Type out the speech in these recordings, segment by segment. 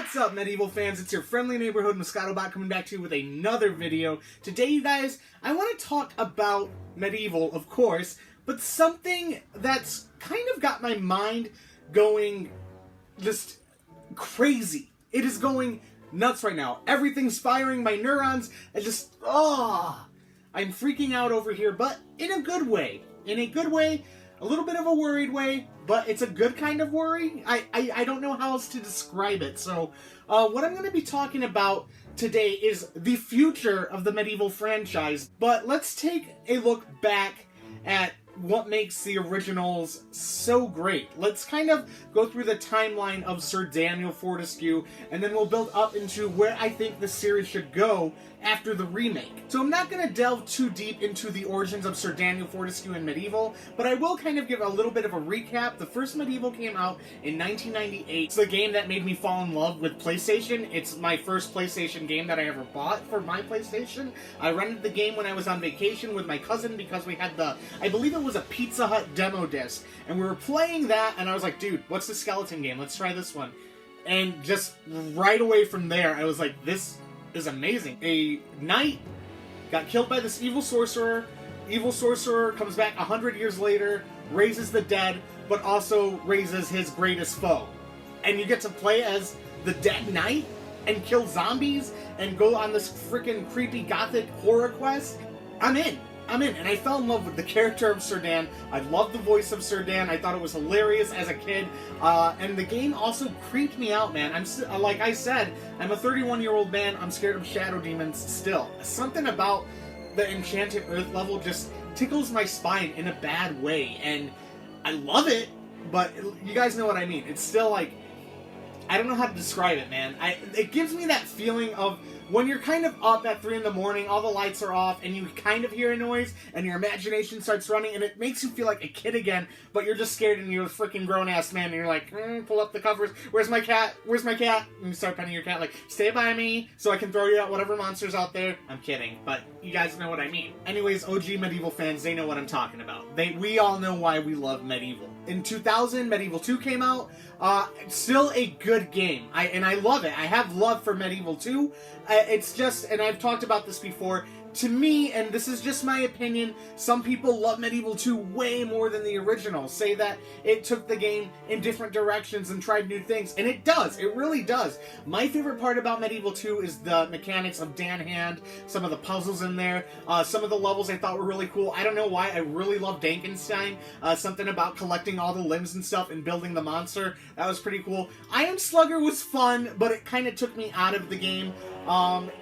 What's up, Medieval fans? It's your friendly neighborhood Moescato bot coming back to you with another video. Today, you guys, I want to talk about Medieval, of course, but something that's kind of got my mind going just crazy. It is going nuts right now. Everything's firing my neurons. I'm freaking out over here, but in a good way. In a good way, a little bit of a worried way, but it's a good kind of worry. I don't know how else to describe it. So what I'm going to be talking about today is the future of the Medieval franchise. But let's take a look back at what makes the originals so great. Let's kind of go through the timeline of Sir Daniel Fortesque, and then we'll build up into where I think the series should go after the remake. So I'm not going to delve too deep into the origins of Sir Daniel Fortesque and Medieval, but I will kind of give a little bit of a recap. The first Medieval came out in 1998. It's the game that made me fall in love with PlayStation. It's my first PlayStation game that I ever bought for my PlayStation. I rented the game when I was on vacation with my cousin because we had I believe it was a Pizza Hut demo disc, and we were playing that, and I was like, dude, what's the skeleton game? Let's try this one. And just right away from there, I was like, this is amazing. A knight got killed by this evil sorcerer. Evil sorcerer comes back 100 years later, raises the dead, but also raises his greatest foe. And you get to play as the dead knight and kill zombies and go on this freaking creepy gothic horror quest. I'm in, and I fell in love with the character of Sir Dan. I loved the voice of Sir Dan. I thought it was hilarious as a kid, and the game also creeped me out, man. Like I said, I'm a 31-year-old man. I'm scared of shadow demons still. Something about the Enchanted Earth level just tickles my spine in a bad way, and I love it, but you guys know what I mean. It's still like, I don't know how to describe it, man. It gives me that feeling of when you're kind of up at 3 in the morning, all the lights are off, and you kind of hear a noise, and your imagination starts running, and it makes you feel like a kid again, but you're just scared, and you're a freaking grown-ass man, and you're like, pull up the covers, where's my cat? Where's my cat? And you start petting your cat, like, stay by me, so I can throw you out whatever monster's out there. I'm kidding, but you guys know what I mean. Anyways, OG Medieval fans, they know what I'm talking about. We all know why we love Medieval. In 2000, Medieval 2 came out. Still a good game. I love it. I have love for Medieval 2. It's just, and I've talked about this before, to me, and this is just my opinion, some people love Medieval 2 way more than the original. Say that it took the game in different directions and tried new things, and it does. It really does. My favorite part about Medieval 2 is the mechanics of Dan Hand, some of the puzzles in there, some of the levels I thought were really cool. I don't know why, I really love Dankenstein. Something about collecting all the limbs and stuff and building the monster. That was pretty cool. Iron Slugger was fun, but it kind of took me out of the game.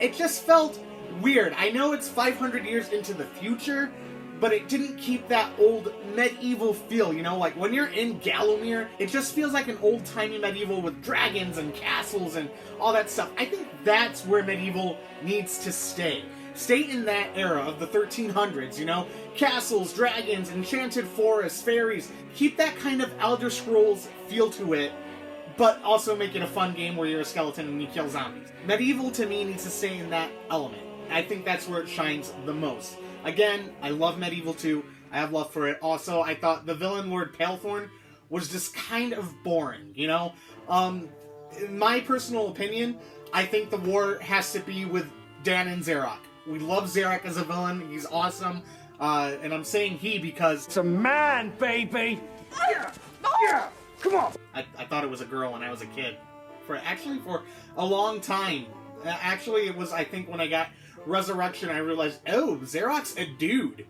It just felt weird. I know it's 500 years into the future, but it didn't keep that old medieval feel, you know? Like, when you're in Gallowmere, it just feels like an old-timey medieval with dragons and castles and all that stuff. I think that's where Medieval needs to stay. Stay in that era of the 1300s, you know? Castles, dragons, enchanted forests, fairies. Keep that kind of Elder Scrolls feel to it, but also make it a fun game where you're a skeleton and you kill zombies. Medieval, to me, needs to stay in that element. I think that's where it shines the most. Again, I love Medieval 2. I have love for it. Also, I thought the villain Lord Palethorn was just kind of boring, you know? In my personal opinion, I think the war has to be with Dan and Zarok. We love Zarok as a villain. He's awesome. And I'm saying he because it's a man, baby! Yeah! Yeah! Come on! I thought it was a girl when I was a kid. For a long time. Actually, it was, I think, when I got Resurrection, I realized, oh, Zarok's a dude.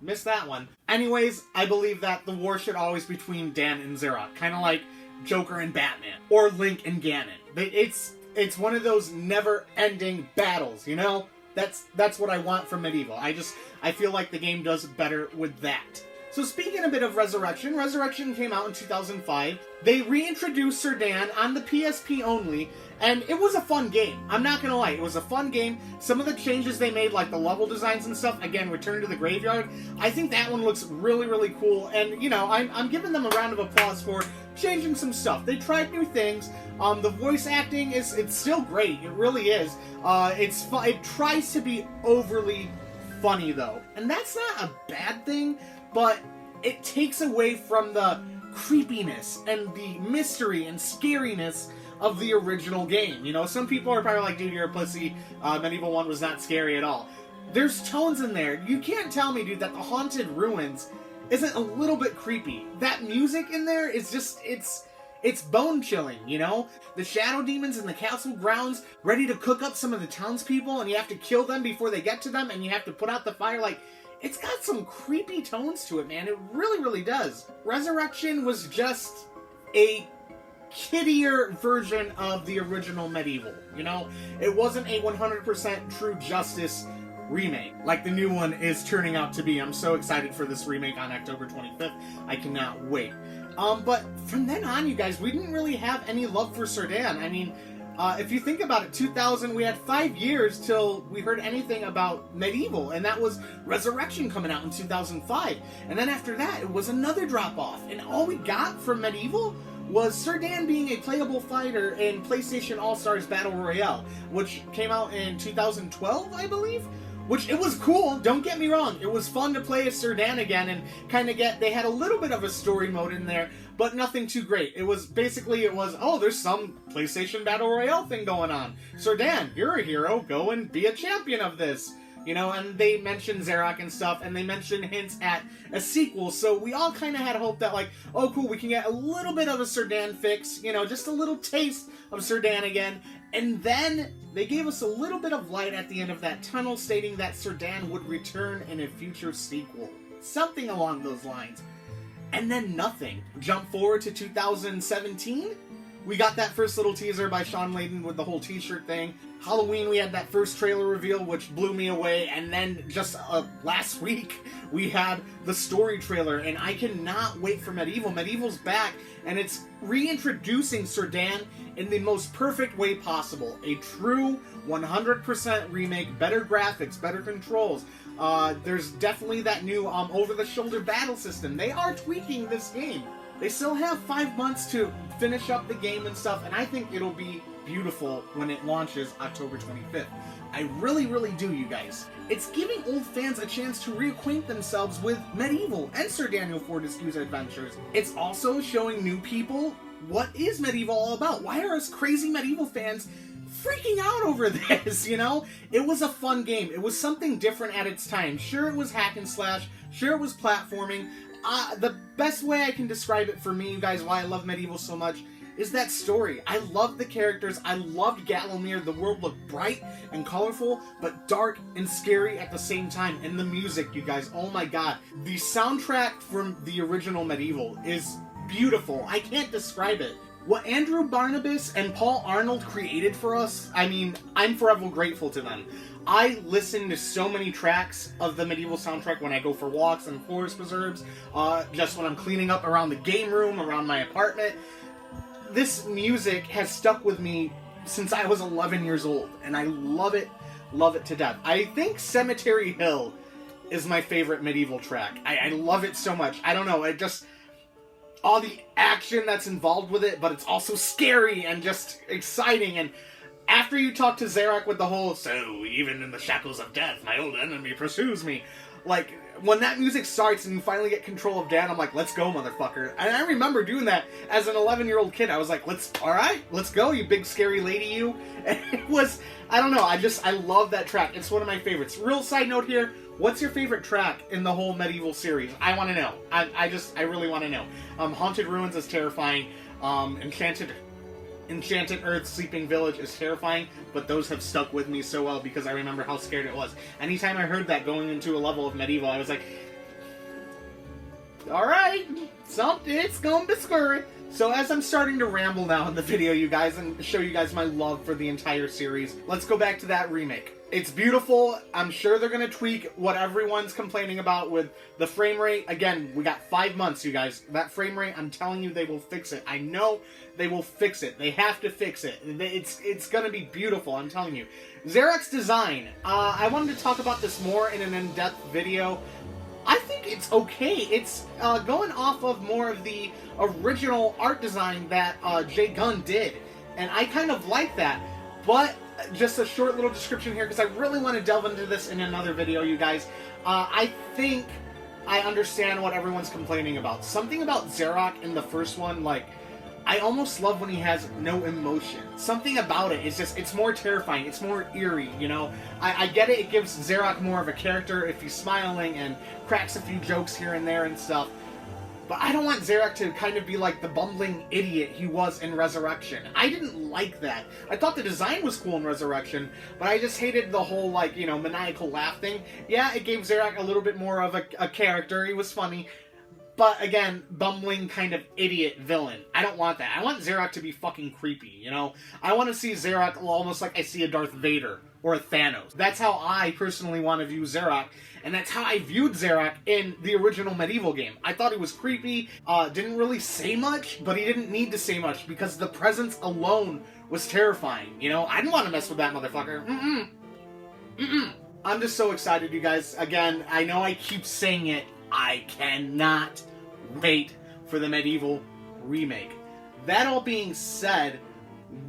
Missed that one. Anyways, I believe that the war should always be between Dan and Zarok. Kind of like Joker and Batman. Or Link and Ganon. It's one of those never-ending battles, you know? That's what I want from Medieval. I feel like the game does better with that. So speaking a bit of Resurrection came out in 2005. They reintroduced Sir Dan on the PSP only, and it was a fun game. I'm not gonna lie, it was a fun game. Some of the changes they made, like the level designs and stuff, again, Return to the Graveyard, I think that one looks really, really cool, and, you know, I'm giving them a round of applause for changing some stuff. They tried new things. The voice acting it's still great. It really is. It tries to be overly funny, though, and that's not a bad thing, but it takes away from the creepiness and the mystery and scariness of the original game. You know, some people are probably like, dude, you're a pussy. Medieval 1 was not scary at all. There's tones in there. You can't tell me, dude, that the Haunted Ruins isn't a little bit creepy. That music in there is just, it's bone-chilling, you know? The shadow demons in the castle grounds ready to cook up some of the townspeople, and you have to kill them before they get to them, and you have to put out the fire. Like, it's got some creepy tones to it, man. It really, really does. Resurrection was just a kiddier version of the original Medieval, you know? It wasn't a 100% true justice remake like the new one is turning out to be. I'm so excited for this remake on October 25th. I cannot wait. But from then on, you guys, we didn't really have any love for Sir Dan. I mean, if you think about it, 2000, we had 5 years till we heard anything about Medieval, and that was Resurrection coming out in 2005. And then after that, it was another drop-off. And all we got from Medieval was Sir Dan being a playable fighter in PlayStation All-Stars Battle Royale, which came out in 2012, I believe? Which, it was cool, don't get me wrong. It was fun to play as Sir Dan again and kind of they had a little bit of a story mode in there, but nothing too great. It was, oh, there's some PlayStation Battle Royale thing going on. Sir Dan, you're a hero, go and be a champion of this. You know, and they mentioned Zarok and stuff, and they mentioned hints at a sequel, so we all kind of had hope that, like, oh, cool, we can get a little bit of a Sir Dan fix, you know, just a little taste of Sir Dan again, and then they gave us a little bit of light at the end of that tunnel, stating that Sir Dan would return in a future sequel. Something along those lines. And then nothing. Jump forward to 2017, we got that first little teaser by Sean Layden with the whole t-shirt thing. Halloween, we had that first trailer reveal, which blew me away. And then just last week, we had the story trailer. And I cannot wait for Medieval. Medieval's back, and it's reintroducing Sir Dan in the most perfect way possible. A true 100% remake, better graphics, better controls. There's definitely that new over-the-shoulder battle system. They are tweaking this game. They still have 5 months to finish up the game and stuff, and I think it'll be beautiful when it launches October 25th. I really, really do, you guys. It's giving old fans a chance to reacquaint themselves with Medieval and Sir Daniel Fortesque's adventures. It's also showing new people what is Medieval all about. Why are us crazy Medieval fans freaking out over this, you know? It was a fun game. It was something different at its time. Sure, it was hack and slash. Sure, it was platforming. The best way I can describe it for me, you guys, why I love Medieval so much, is that story. I loved the characters. I loved Gallowmere. The world looked bright and colorful, but dark and scary at the same time. And the music, you guys, oh my god. The soundtrack from the original Medieval is beautiful. I can't describe it. What Andrew Barnabas and Paul Arnold created for us, I mean, I'm forever grateful to them. I listen to so many tracks of the Medieval soundtrack when I go for walks and forest preserves, just when I'm cleaning up around the game room, around my apartment. This music has stuck with me since I was 11 years old, and I love it to death. I think Cemetery Hill is my favorite Medieval track. I love it so much. I don't know, it just... all the action that's involved with it, but it's also scary and just exciting. And after you talk to Zarok with the whole, so even in the shackles of death, my old enemy pursues me. Like, when that music starts and you finally get control of Dan, I'm like, let's go, motherfucker. And I remember doing that as an 11-year-old kid. I was like, alright, let's go, you big scary lady, you. And it was, I don't know, I love that track. It's one of my favorites. Real side note here, what's your favorite track in the whole Medieval series? I want to know. I really want to know. Haunted Ruins is terrifying. Enchanted Earth, Sleeping Village is terrifying, but those have stuck with me so well because I remember how scared it was. Anytime I heard that going into a level of Medieval, I was like, alright, it's gonna be scary. So as I'm starting to ramble now in the video, you guys, and show you guys my love for the entire series, let's go back to that remake. It's beautiful. I'm sure they're going to tweak what everyone's complaining about with the frame rate. Again, we got 5 months, you guys. That frame rate, I'm telling you, they will fix it. I know they will fix it. They have to fix it. It's going to be beautiful, I'm telling you. Zarok's design. I wanted to talk about this more in an in-depth video. I think it's okay. It's going off of more of the original art design that Jay Gunn did. And I kind of like that. But just a short little description here, because I really want to delve into this in another video, you guys. I think I understand what everyone's complaining about. Something about Zarok in the first one, like, I almost love when he has no emotion. Something about it is just, it's more terrifying, it's more eerie, you know? I get it gives Zarok more of a character if he's smiling and cracks a few jokes here and there and stuff. But I don't want Zarok to kind of be like the bumbling idiot he was in Resurrection. I didn't like that. I thought the design was cool in Resurrection, but I just hated the whole, like, you know, maniacal laugh thing. Yeah, it gave Zarok a little bit more of a character. He was funny. But again, bumbling kind of idiot villain. I don't want that. I want Zarok to be fucking creepy, you know? I want to see Zarok almost like I see a Darth Vader or a Thanos. That's how I personally want to view Zarok, and that's how I viewed Zarok in the original Medieval game. I thought he was creepy, didn't really say much, but he didn't need to say much because the presence alone was terrifying, you know? I didn't want to mess with that motherfucker. I'm just so excited, you guys. Again, I know I keep saying it, I cannot wait for the Medieval remake. That all being said,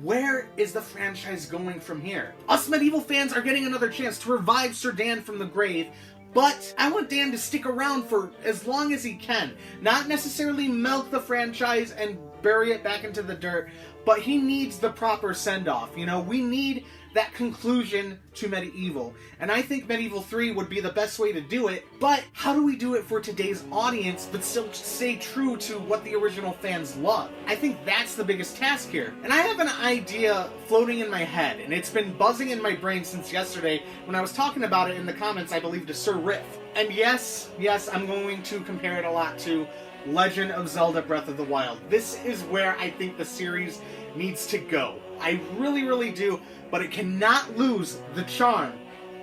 where is the franchise going from here? Us Medieval fans are getting another chance to revive Sir Dan from the grave, but I want Dan to stick around for as long as he can. Not necessarily milk the franchise and bury it back into the dirt, but he needs the proper send-off. You know, we need that conclusion to Medieval. And I think Medieval 3 would be the best way to do it, but how do we do it for today's audience but still stay true to what the original fans love? I think that's the biggest task here. And I have an idea floating in my head, and it's been buzzing in my brain since yesterday when I was talking about it in the comments, I believe, to Sir Riff. And yes, I'm going to compare it a lot to Legend of Zelda Breath of the Wild. This is where I think the series needs to go. I really do, but it cannot lose the charm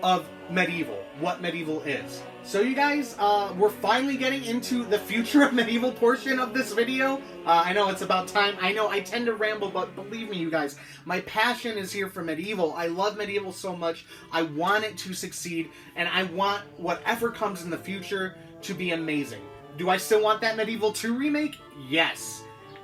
of Medieval, what Medieval is. So you guys, we're finally getting into the future of Medieval portion of this video. I know it's about time. I know I tend to ramble, but believe me, you guys, my passion is here for Medieval. I love Medieval so much. I want it to succeed, and I want whatever comes in the future to be amazing. Do I still want that Medieval 2 remake? Yes.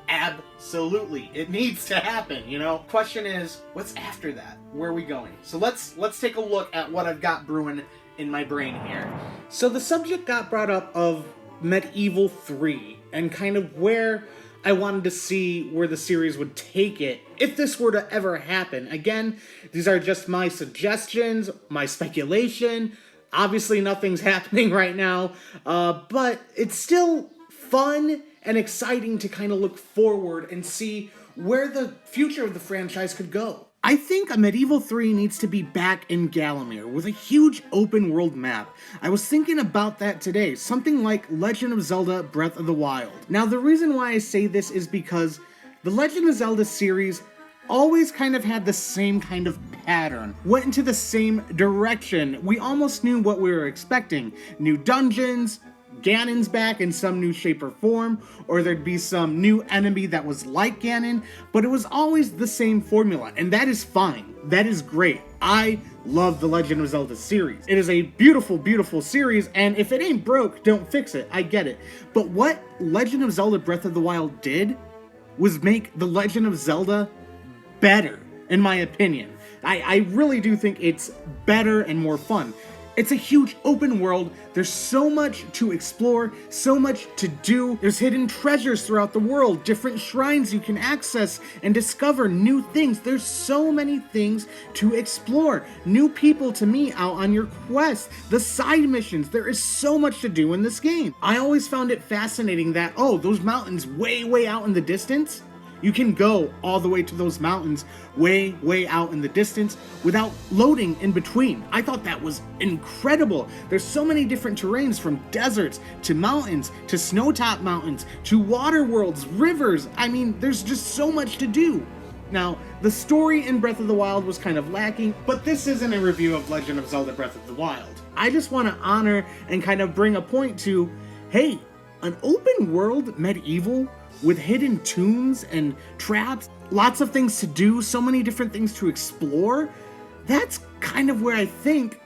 Absolutely. It needs to happen, you know? Question is, what's after that? Where are we going? So let's take a look at what I've got brewing in my brain here. So the subject got brought up of Medieval 3 and kind of where I wanted to see where the series would take it if this were to ever happen. Again, these are just my suggestions, my speculation. Obviously nothing's happening right now, but it's still fun and exciting to kind of look forward and see where the future of the franchise could go. I think a Medieval 3 needs to be back in Gallowmere with a huge open world map. I was thinking about that today, something like Legend of Zelda Breath of the Wild. Now the reason why I say this is because the Legend of Zelda series always kind of had the same kind of pattern, went into the same direction. We almost knew what we were expecting. New dungeons, Ganon's back in some new shape or form, or there'd be some new enemy that was like Ganon, but it was always the same formula, and that is fine. That is great. I love the Legend of Zelda series. It is a beautiful series, and if it ain't broke, don't fix it. I get it. But what Legend of Zelda Breath of the Wild did was make the Legend of Zelda better, in my opinion. I really do think it's better and more fun. It's a huge open world. There's so much to explore, so much to do. There's hidden treasures throughout the world, different shrines you can access and discover new things. There's so many things to explore, new people to meet out on your quest, the side missions. There is so much to do in this game. I always found it fascinating that, oh, those mountains way out in the distance, you can go all the way to those mountains way out in the distance without loading in between. I thought that was incredible. There's so many different terrains, from deserts to mountains to snowtop mountains to water worlds, rivers. I mean, there's just so much to do. Now, the story in Breath of the Wild was kind of lacking, but this isn't a review of Legend of Zelda Breath of the Wild. I just want to honor and kind of bring a point to, hey, an open world Medieval with hidden tombs and traps, lots of things to do, so many different things to explore. That's kind of where I think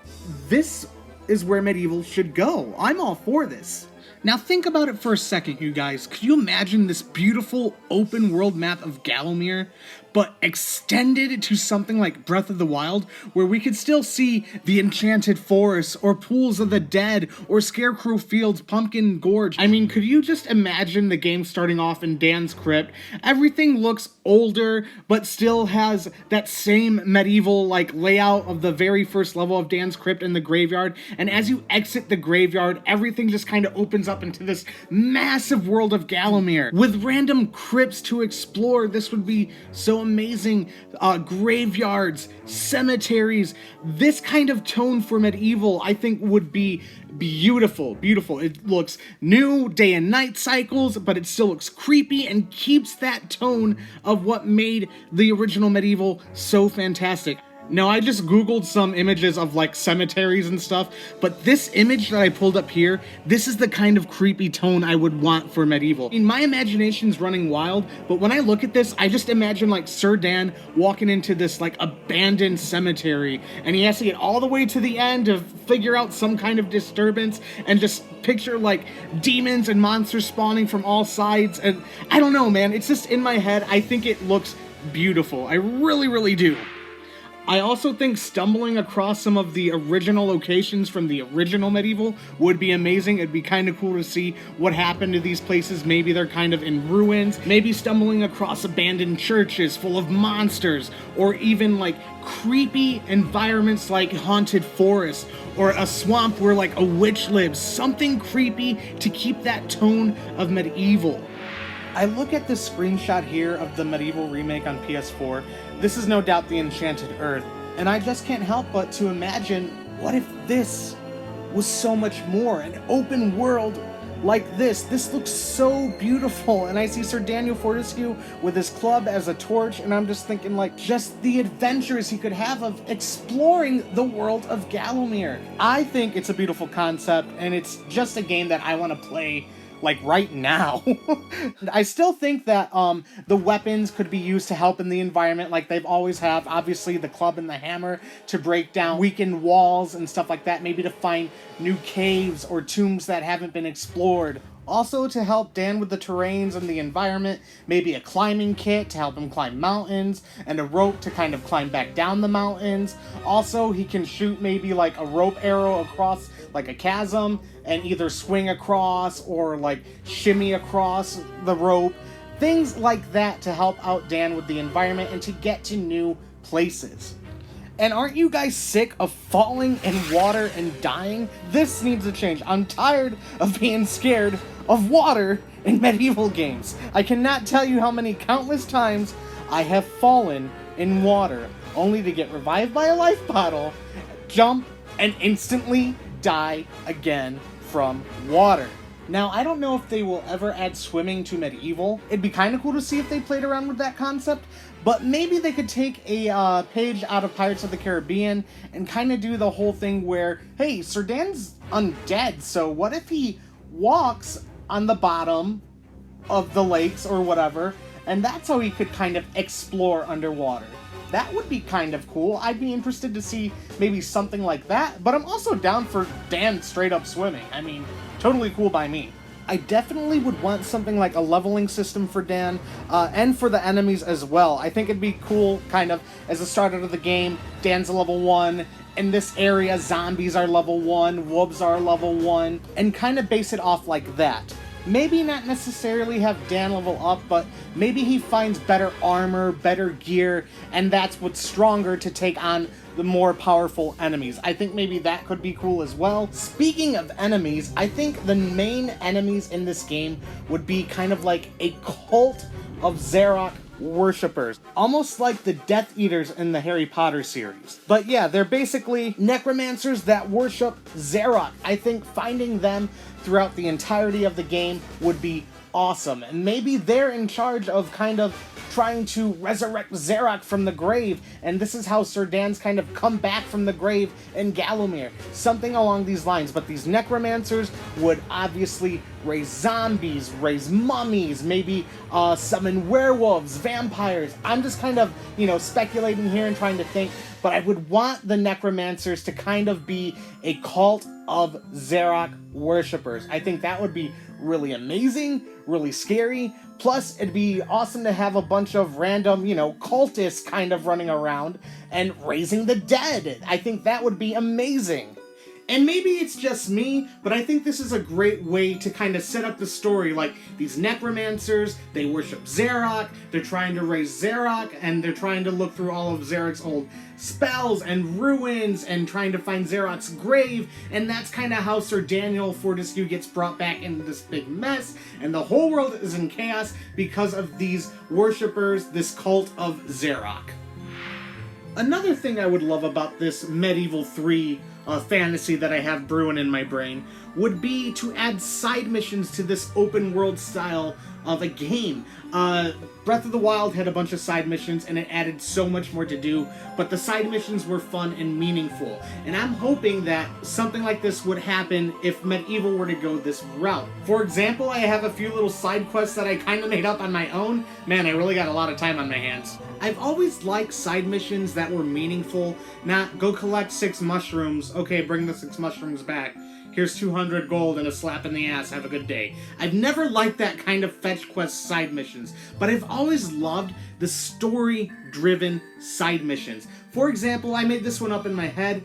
this is where Medieval should go. I'm all for this. Now think about it for a second, you guys. Could you imagine this beautiful open world map of Gallowmere, but extended to something like Breath of the Wild, where we could still see the Enchanted Forest, or Pools of the Dead, or Scarecrow Fields, Pumpkin Gorge. I mean, could you just imagine the game starting off in Dan's Crypt? Everything looks older, but still has that same medieval like layout of the very first level of Dan's Crypt in the graveyard, and as you exit the graveyard, everything just kind of opens up into this massive world of Gallowmere with random crypts to explore. This would be so amazing. Graveyards, cemeteries, this kind of tone for Medieval I think would be beautiful. It looks new, day and night cycles, but it still looks creepy and keeps that tone of what made the original Medieval so fantastic. Now, I just googled some images of like cemeteries and stuff, but this image that I pulled up here, this is the kind of creepy tone I would want for Medieval. I mean, my imagination's running wild, but when I look at this, I just imagine like Sir Dan walking into this like abandoned cemetery, and he has to get all the way to the end to figure out some kind of disturbance, and just picture like demons and monsters spawning from all sides, and I don't know, man, it's just in my head. I think it looks beautiful. I really do. I also think stumbling across some of the original locations from the original Medieval would be amazing. It'd be kind of cool to see what happened to these places. Maybe they're kind of in ruins. Maybe stumbling across abandoned churches full of monsters, or even like creepy environments like haunted forests, or a swamp where like a witch lives. Something creepy to keep that tone of Medieval. I look at this screenshot here of the Medieval remake on PS4. This is no doubt the Enchanted Earth, and I just can't help but to imagine, what if this was so much more? An open world like this. This looks so beautiful, and I see Sir Daniel Fortesque with his club as a torch, and I'm just thinking like just the adventures he could have of exploring the world of Gallowmere. I think it's a beautiful concept, and it's just a game that I want to play like right now. I still think that the weapons could be used to help in the environment like they've always have. Obviously the club and the hammer to break down weakened walls and stuff like that, maybe to find new caves or tombs that haven't been explored. Also to help Dan with the terrains and the environment, maybe a climbing kit to help him climb mountains, and a rope to kind of climb back down the mountains. Also, he can shoot maybe like a rope arrow across like a chasm and either swing across or like shimmy across the rope. Things like that to help out Dan with the environment and to get to new places. And aren't you guys sick of falling in water and dying? This needs to change. I'm tired of being scared of water in Medieval games. I cannot tell you how many countless times I have fallen in water only to get revived by a life bottle, jump, and instantly die again from water. Now, I don't know if they will ever add swimming to Medieval. It'd be kind of cool to see if they played around with that concept, but maybe they could take a page out of Pirates of the Caribbean and kind of do the whole thing where, hey, Sir Dan's undead, so what if he walks on the bottom of the lakes or whatever, and that's how he could kind of explore underwater. That would be kind of cool. I'd be interested to see maybe something like that, but I'm also down for Dan straight up swimming. I mean, totally cool by me. I definitely would want something like a leveling system for Dan, and for the enemies as well. I think it'd be cool, kind of, as a start of the game, Dan's a level 1, in this area, zombies are level 1, wolves are level 1, and kind of base it off like that. Maybe not necessarily have Dan level up, but maybe he finds better armor, better gear, and that's what's stronger to take on the more powerful enemies. I think maybe that could be cool as well. Speaking of enemies, I think the main enemies in this game would be kind of like a cult of Zarok worshippers, almost like the Death Eaters in the Harry Potter series. But yeah, they're basically necromancers that worship Zarok. I think finding them throughout the entirety of the game would be awesome, and maybe they're in charge of kind of trying to resurrect Zarok from the grave, and this is how Sir Dan's kind of come back from the grave in Gallowmere. Something along these lines, but these necromancers would obviously raise zombies, raise mummies, maybe summon werewolves, vampires. I'm just kind of, speculating here and trying to think, but I would want the necromancers to kind of be a cult of Xerox worshippers. I think that would be really amazing, really scary. Plus, it'd be awesome to have a bunch of random, cultists kind of running around and raising the dead. I think that would be amazing. And maybe it's just me, but I think this is a great way to kind of set up the story. Like, these necromancers, they worship Xerox, they're trying to raise Xerox, and they're trying to look through all of Xerox's old spells and ruins and trying to find Xerox's grave, and that's kind of how Sir Daniel Fortesque gets brought back into this big mess, and the whole world is in chaos because of these worshippers, this cult of Xerox. Another thing I would love about this Medieval 3 fantasy that I have brewing in my brain would be to add side missions to this open world style of a game. Breath of the Wild had a bunch of side missions and it added so much more to do, but the side missions were fun and meaningful. And I'm hoping that something like this would happen if Medieval were to go this route. For example, I have a few little side quests that I kind of made up on my own. Man, I really got a lot of time on my hands. I've always liked side missions that were meaningful, not go collect 6 mushrooms, okay, bring the 6 mushrooms back. Here's 200 gold and a slap in the ass, have a good day. I've never liked that kind of fetch quest side missions, but I've always loved the story-driven side missions. For example, I made this one up in my head.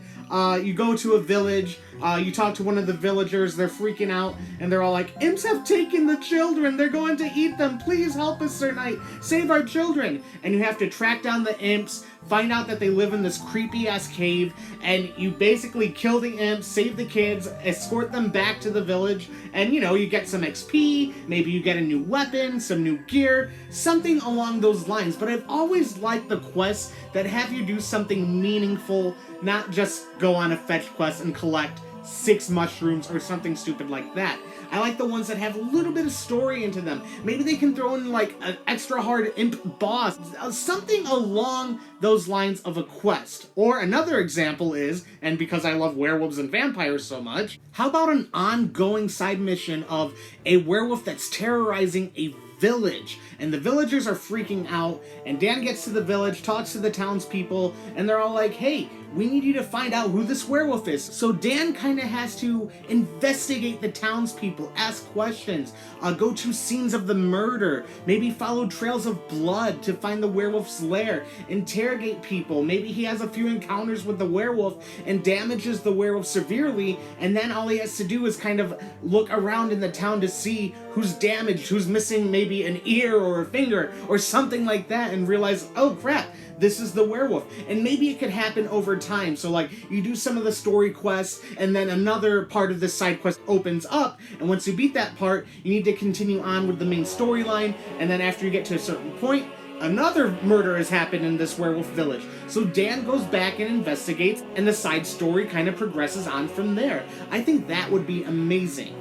You go to a village, you talk to one of the villagers, they're freaking out, and they're all like, "Imps have taken the children, they're going to eat them, please help us, Sir Knight, save our children." And you have to track down the imps, find out that they live in this creepy-ass cave, and you basically kill the imps, save the kids, escort them back to the village, and you get some XP, maybe you get a new weapon, some new gear, something along those lines. But I've always liked the quests that have you do something meaningful, not just go on a fetch quest and collect 6 mushrooms or something stupid like that. I like the ones that have a little bit of story into them. Maybe they can throw in like an extra hard imp boss, something along those lines of a quest. Or another example is, and because I love werewolves and vampires so much, how about an ongoing side mission of a werewolf that's terrorizing a village, and the villagers are freaking out, and Dan gets to the village, talks to the townspeople, and they're all like, "Hey, we need you to find out who this werewolf is." So Dan kind of has to investigate the townspeople, ask questions, go to scenes of the murder, maybe follow trails of blood to find the werewolf's lair, interrogate people. Maybe he has a few encounters with the werewolf and damages the werewolf severely, and then all he has to do is kind of look around in the town to see who's damaged, who's missing maybe an ear or a finger or something like that, and realize, oh crap, this is the werewolf. And maybe it could happen over time. So like, you do some of the story quests, and then another part of this side quest opens up, and once you beat that part, you need to continue on with the main storyline, and then after you get to a certain point, another murder has happened in this werewolf village. So Dan goes back and investigates, and the side story kind of progresses on from there. I think that would be amazing.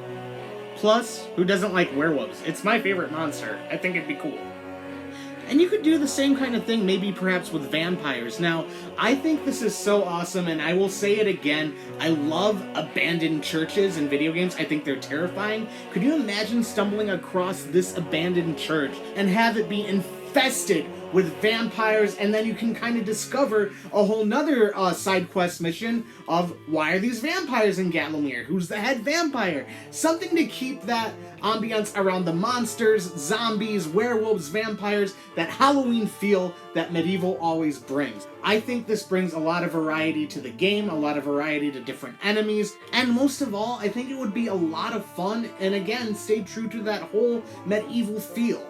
Plus, who doesn't like werewolves? It's my favorite monster. I think it'd be cool. And you could do the same kind of thing, maybe perhaps with vampires. Now, I think this is so awesome, and I will say it again, I love abandoned churches in video games. I think they're terrifying. Could you imagine stumbling across this abandoned church and have it be infested with vampires, and then you can kind of discover a whole nother side quest mission of why are these vampires in Gallowmere? Who's the head vampire? Something to keep that ambiance around the monsters, zombies, werewolves, vampires, that Halloween feel that Medieval always brings. I think this brings a lot of variety to the game, a lot of variety to different enemies, and most of all, I think it would be a lot of fun, and again, stay true to that whole Medieval feel.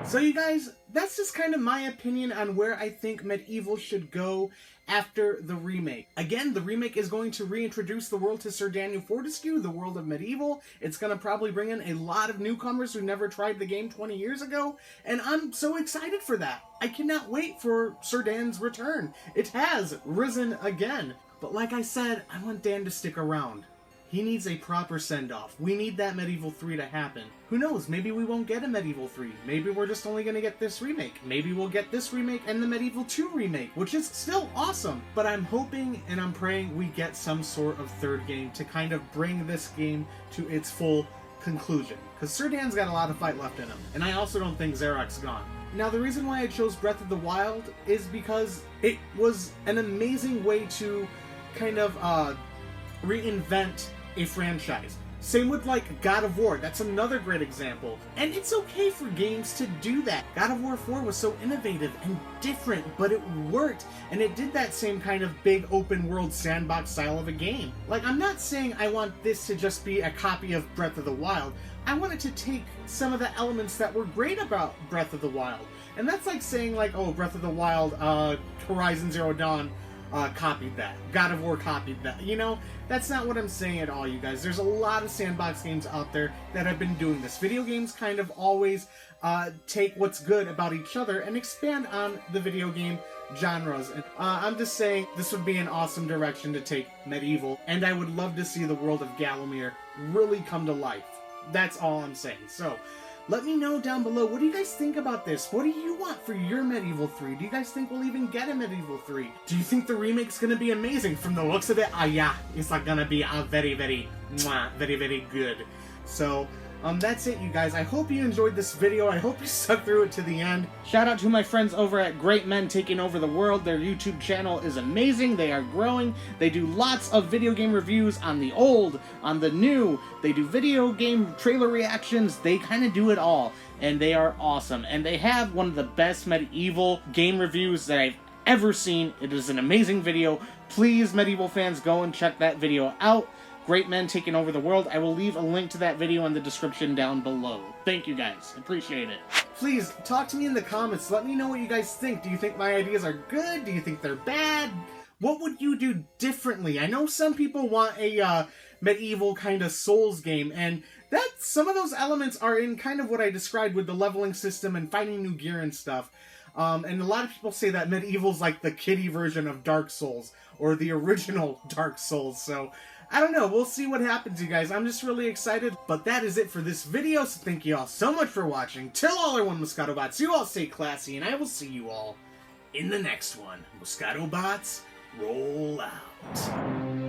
So you guys, that's just kind of my opinion on where I think Medieval should go after the remake. Again, the remake is going to reintroduce the world to Sir Daniel Fortesque, the world of Medieval. It's going to probably bring in a lot of newcomers who never tried the game 20 years ago, and I'm so excited for that. I cannot wait for Sir Dan's return. It has risen again. But like I said, I want Dan to stick around. He needs a proper send-off. We need that Medieval 3 to happen. Who knows, maybe we won't get a Medieval 3. Maybe we're just only gonna get this remake. Maybe we'll get this remake and the Medieval 2 remake, which is still awesome. But I'm hoping and I'm praying we get some sort of third game to kind of bring this game to its full conclusion. Because Sir Dan's got a lot of fight left in him. And I also don't think Xerox's gone. Now, the reason why I chose Breath of the Wild is because it was an amazing way to kind of reinvent a franchise. Same with like God of War, that's another great example. And it's okay for games to do that. God of War 4 was so innovative and different, but it worked. And it did that same kind of big open world sandbox style of a game. Like, I'm not saying I want this to just be a copy of Breath of the Wild. I want it to take some of the elements that were great about Breath of the Wild. And that's like saying like, oh, Breath of the Wild, Horizon Zero Dawn, copied that. God of War copied that. You know, that's not what I'm saying at all, you guys. There's a lot of sandbox games out there that have been doing this. Video games kind of always take what's good about each other and expand on the video game genres. And I'm just saying this would be an awesome direction to take Medieval, and I would love to see the world of Gallowmere really come to life. That's all I'm saying. So, let me know down below, what do you guys think about this? What do you want for your Medieval 3? Do you guys think we'll even get a Medieval 3? Do you think the remake's gonna be amazing? From the looks of it, yeah, it's like gonna be very, very, very, very good. So, that's it, you guys. I hope you enjoyed this video. I hope you stuck through it to the end. Shout out to my friends over at Great Men Taking Over the World. Their YouTube channel is amazing. They are growing. They do lots of video game reviews on the old, on the new. They do video game trailer reactions. They kind of do it all. And they are awesome. And they have one of the best medieval game reviews that I've ever seen. It is an amazing video. Please, Medieval fans, go and check that video out. Great Men Taking Over the World. I will leave a link to that video in the description down below. Thank you guys. Appreciate it. Please, talk to me in the comments. Let me know what you guys think. Do you think my ideas are good? Do you think they're bad? What would you do differently? I know some people want a medieval kind of Souls game, and some of those elements are in kind of what I described with the leveling system and finding new gear and stuff. And a lot of people say that Medieval's like the kiddie version of Dark Souls, or the original Dark Souls, so I don't know, we'll see what happens, you guys. I'm just really excited. But that is it for this video, so thank you all so much for watching. Till all our Moescato bots, you all stay classy, and I will see you all in the next one. Moescato bots, roll out.